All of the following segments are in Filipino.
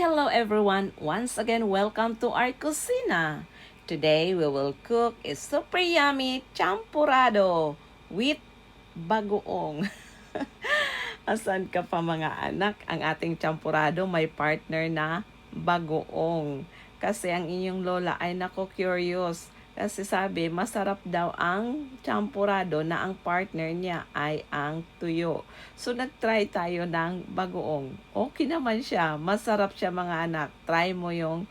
Hello everyone! Once again, welcome to our kusina. Today, we will cook a super yummy champurrado with bagoong. Asan ka pa mga anak? Ang ating champurrado may partner na bagoong. Kasi ang inyong lola ay curious. Kasi sabi, masarap daw ang champurrado na ang partner niya ay ang tuyo. So, nag-try tayo ng bagoong. Okay naman siya. Masarap siya mga anak. Try mo yung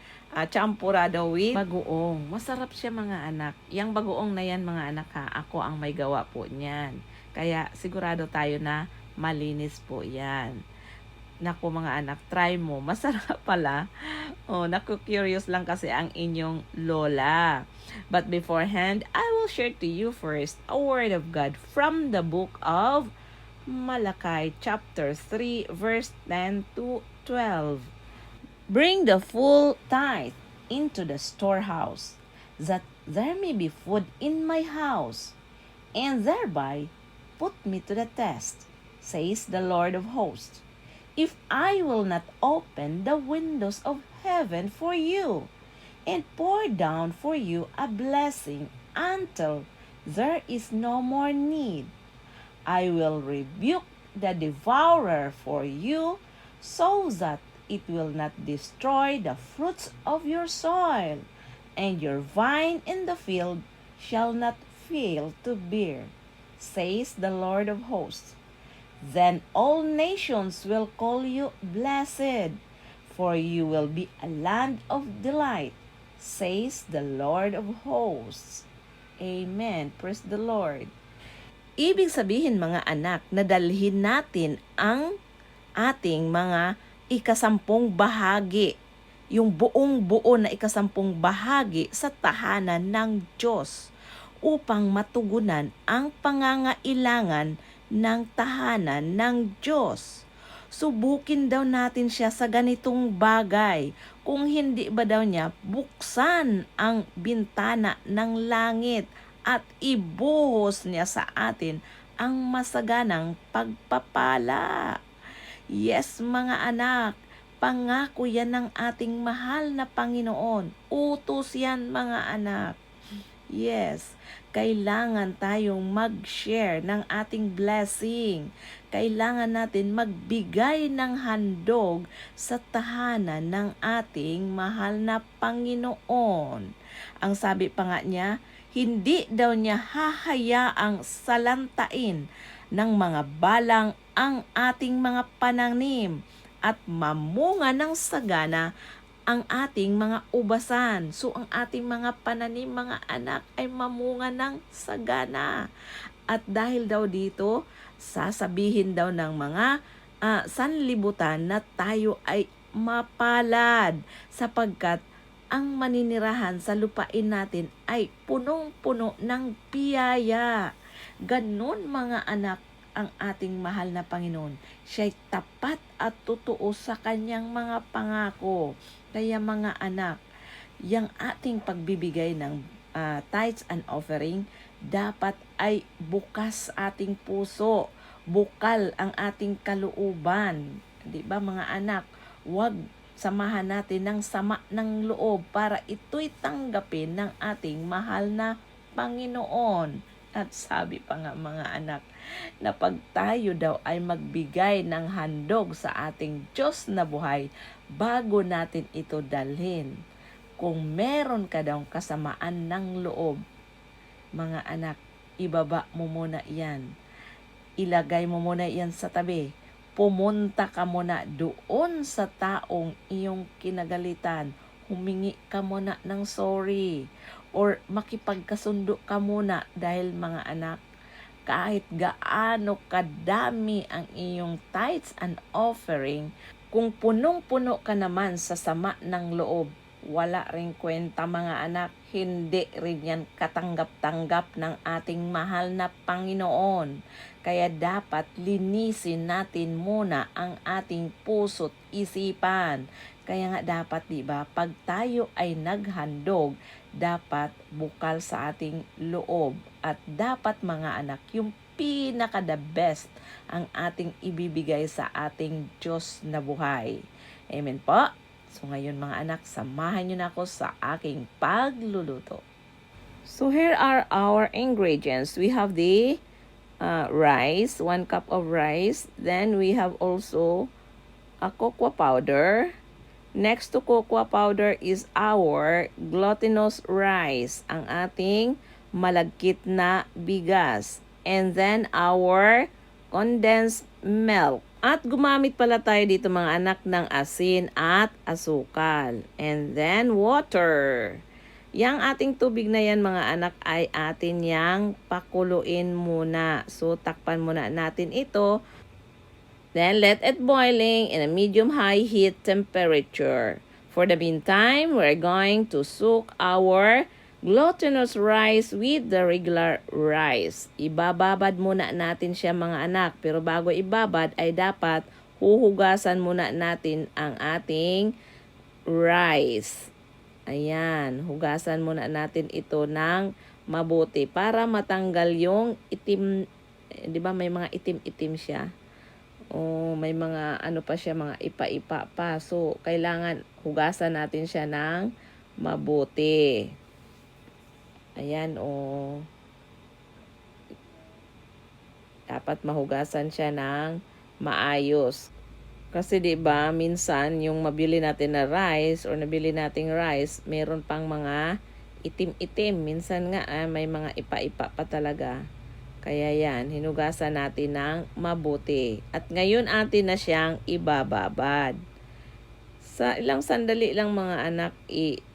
champurrado with bagoong. Masarap siya mga anak. Yang bagoong na yan mga anak ha, ako ang may gawa po niyan. Kaya sigurado tayo na malinis po yan. Naku mga anak, try mo. Masarap pala. Curious lang kasi ang inyong lola. But beforehand, I will share to you first a word of God from the book of Malachi chapter 3 verse 10 to 12. Bring the full tithe into the storehouse, that there may be food in my house, and thereby put me to the test, says the Lord of hosts. If I will not open the windows of heaven for you, and pour down for you a blessing until there is no more need, I will rebuke the devourer for you, so that it will not destroy the fruits of your soil, and your vine in the field shall not fail to bear, says the Lord of hosts. Then all nations will call you blessed, for you will be a land of delight, says the Lord of hosts. Amen. Praise the Lord. Ibig sabihin mga anak, na dalhin natin ang ating mga ikasampung bahagi, yung buong-buo na ikasampung bahagi sa tahanan ng Diyos upang matugunan ang pangangailangan ng tahanan ng Diyos. Subukin daw natin siya sa ganitong bagay. Kung hindi ba daw niya buksan ang bintana ng langit at ibuhos niya sa atin ang masaganang pagpapala. Yes mga anak, pangako yan ng ating mahal na Panginoon. Utos yan mga anak. Yes, kailangan tayong mag-share ng ating blessing. Kailangan natin magbigay ng handog sa tahanan ng ating mahal na Panginoon. Ang sabi pa nga niya, hindi daw niya hahayaang salantain ng mga balang ang ating mga pananim at mamunga ng sagana ang ating mga ubasan. So, ang ating mga pananim, mga anak, ay mamunga ng sagana. At dahil daw dito, sasabihin daw ng mga sanlibutan na tayo ay mapalad sapagkat ang maninirahan sa lupain natin ay punong-puno ng biyaya. Ganun mga anak ang ating mahal na Panginoon. Siya'y tapat at totoo sa kanyang mga pangako. Kaya mga anak, yung ating pagbibigay ng tithes and offering, dapat ay bukas ating puso, bukal ang ating kalooban. Di ba mga anak, huwag samahan natin ng sama ng loob para ito'y tanggapin ng ating mahal na Panginoon. At sabi pa nga mga anak, na pag tayo daw ay magbigay ng handog sa ating Diyos na buhay, bago natin ito dalhin. Kung meron ka daw kasamaan ng loob, mga anak, ibaba mo muna yan. Ilagay mo muna yan sa tabi. Pumunta ka muna doon sa taong iyong kinagalitan. Humingi ka muna ng sorry. Or makipagkasundo ka muna dahil mga anak, kahit gaano kadami ang iyong tithes and offering, kung punong-puno ka naman sa sama ng loob, wala ring kwenta mga anak, hindi rin yan katanggap-tanggap ng ating mahal na Panginoon. Kaya dapat linisin natin muna ang ating puso't isipan. Kaya nga dapat, di ba, pag tayo ay naghandog, dapat bukal sa ating loob. At dapat mga anak, yung pinaka the best ang ating ibibigay sa ating Diyos na buhay. Amen po. So ngayon mga anak, samahan niyo na ako sa aking pagluluto. So here are our ingredients. We have the rice, 1 cup of rice. Then we have also a cocoa powder. Next to cocoa powder is our glutinous rice, ang ating malagkit na bigas. And then our condensed milk. At gumamit pala tayo dito mga anak ng asin at asukal. And then water. Yang ating tubig na yan mga anak ay atin yang pakuluin muna. So takpan muna natin ito. Then let it boiling in a medium-high heat temperature. For the meantime, we're going to soak our glutinous rice with the regular rice. Ibababad muna natin siya mga anak. Pero bago ibabad ay dapat huhugasan muna natin ang ating rice. Ayan, hugasan muna natin ito ng mabuti para matanggal yung itim. Di ba may mga itim-itim siya? O may mga ano pa siya, mga ipa-ipa pa. So, kailangan hugasan natin siya ng mabuti. Ayan, o. Dapat mahugasan siya ng maayos. Kasi 'di ba, minsan yung mabili natin na rice or nabili nating rice, meron pang mga itim-itim. Minsan nga may mga ipa-ipa pa talaga. Kaya yan, hinugasan natin ng mabuti. At ngayon atin na siyang ibababad. Sa ilang sandali lang mga anak,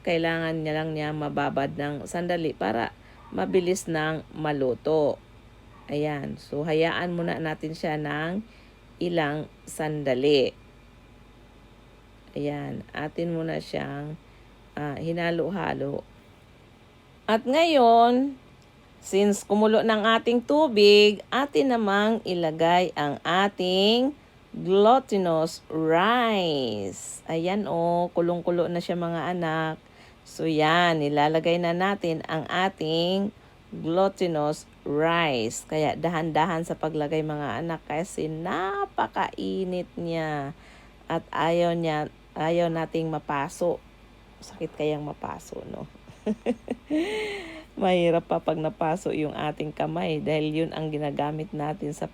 kailangan niya lang niya mababad ng sandali para mabilis nang maluto. Ayan, so hayaan muna natin siya ng ilang sandali. Ayan, atin muna siyang hinalo-halo. At ngayon, since kumulo ng ating tubig, atin namang ilagay ang ating glutinous rice. Ayan o, kulong-kulo na siya mga anak. So yan, ilalagay na natin ang ating glutinous rice. Kaya dahan-dahan sa paglagay mga anak kasi napakainit niya. At ayaw nating mapaso. Sakit kayang mapaso, no? Mahirap pa pag napaso yung ating kamay dahil yun ang ginagamit natin sa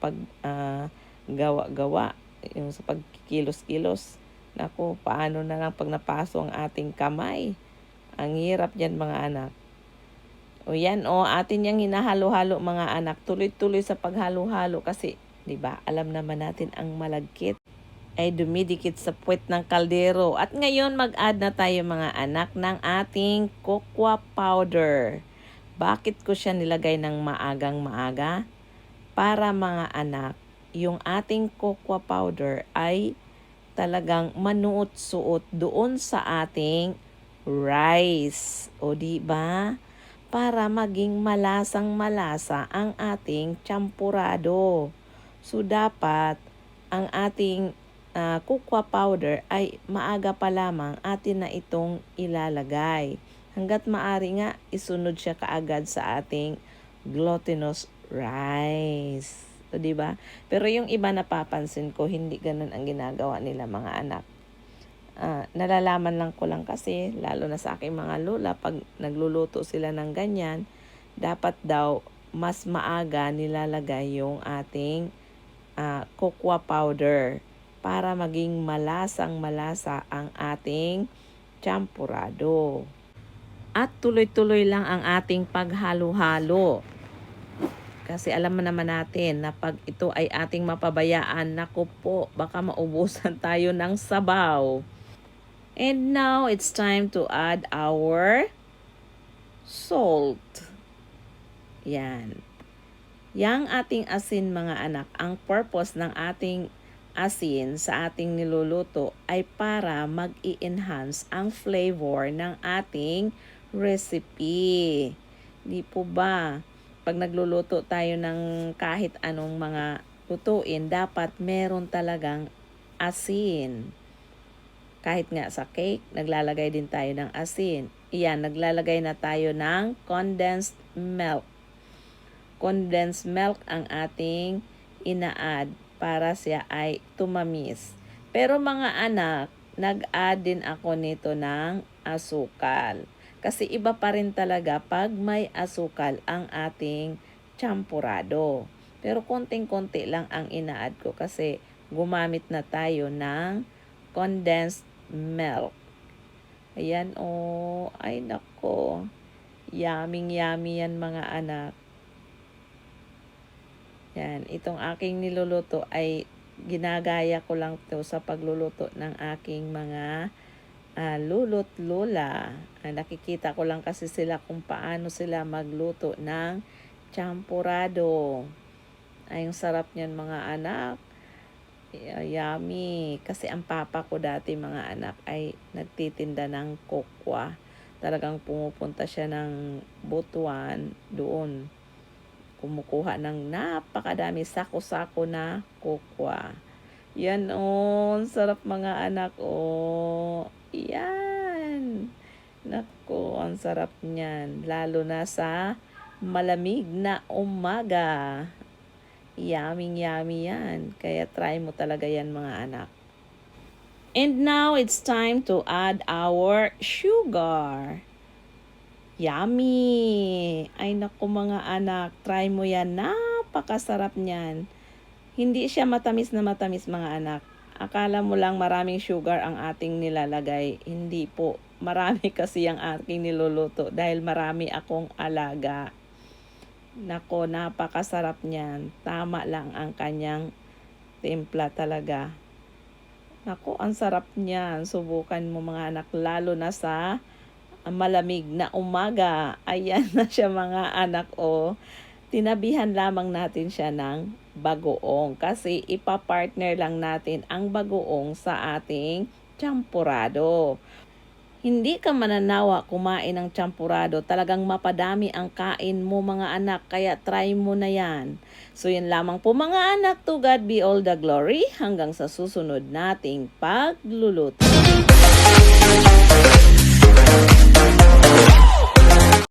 gawa-gawa, yung sa pagkikilos-kilos. Naku, paano na lang pag napaso ang ating kamay? Ang hirap yan mga anak. O yan o, atin yang hinahalo-halo mga anak. Tuloy-tuloy sa paghalo-halo kasi, 'di ba? Alam naman natin ang malagkit ay dumidikit sa puwet ng kaldero. At ngayon mag-add na tayo mga anak ng ating cocoa powder. Bakit ko siya nilagay ng maagang-maaga? Para mga anak, yung ating cocoa powder ay talagang manuot-suot doon sa ating rice. O di ba? Para maging malasang-malasa ang ating champurado. So dapat ang ating cocoa powder ay maaga pa lamang atin na itong ilalagay. Hanggat maaari nga, isunod siya kaagad sa ating glutinous rice. O, diba? Pero yung iba napapansin ko, hindi ganun ang ginagawa nila mga anak. Nalalaman lang ko lang kasi, lalo na sa aking mga lola, pag nagluluto sila ng ganyan, dapat daw mas maaga nilalagay yung ating cocoa powder para maging malasang-malasa ang ating champurado. At tuloy-tuloy lang ang ating paghalo-halo. Kasi alam naman natin na pag ito ay ating mapabayaan, naku po, baka maubusan tayo ng sabaw. And now, it's time to add our salt. Yan. Yang ating asin mga anak, ang purpose ng ating asin sa ating niluluto ay para mag-i-enhance ang flavor ng ating recipe. Di po ba? Pag nagluluto tayo ng kahit anong mga lutuin, dapat meron talagang asin. Kahit nga sa cake, naglalagay din tayo ng asin. Iyan, naglalagay na tayo ng condensed milk. Condensed milk ang ating ina-add para siya ay tumamis. Pero mga anak, nag-add din ako nito ng asukal. Kasi iba pa rin talaga pag may asukal ang ating champurado. Pero konting-konti lang ang ina-add ko kasi gumamit na tayo ng condensed milk. Ayan oh, ay nako. Yummy yan mga anak. Yan, itong aking niluluto ay ginagaya ko lang to sa pagluluto ng aking mga lulot lola. Nakikita ko lang kasi sila kung paano sila magluto ng champurado. Ay, ang sarap niyan mga anak. Yummy. Kasi ang papa ko dati mga anak ay nagtitinda ng kokwa. Talagang pumupunta siya ng Butuan doon. Kumukuha ng napakadami sako-sako na kokwa. Yan oh, sarap mga anak oh. Yan. Nako, ang sarap niyan. Lalo na sa malamig na umaga. Yummy yan. Kaya try mo talaga yan mga anak. And now it's time to add our sugar. Yummy! Ay naku mga anak, try mo yan. Napakasarap niyan. Hindi siya matamis na matamis mga anak. Akala mo lang maraming sugar ang ating nilalagay. Hindi po. Marami kasi ang aking niluluto dahil marami akong alaga. Nako, napakasarap niyan. Tama lang ang kanyang timpla talaga. Nako, ang sarap niyan. Subukan mo mga anak, lalo na sa malamig na umaga. Ayan na siya mga anak oh. Tinabihan lamang natin siya ng bagoong kasi ipapartner lang natin ang bagoong sa ating champurado. Hindi ka mananawa kumain ng champurado, talagang mapadami ang kain mo mga anak, kaya try mo na yan. So yun lamang po mga anak, to God be all the glory, hanggang sa susunod nating pagluluto.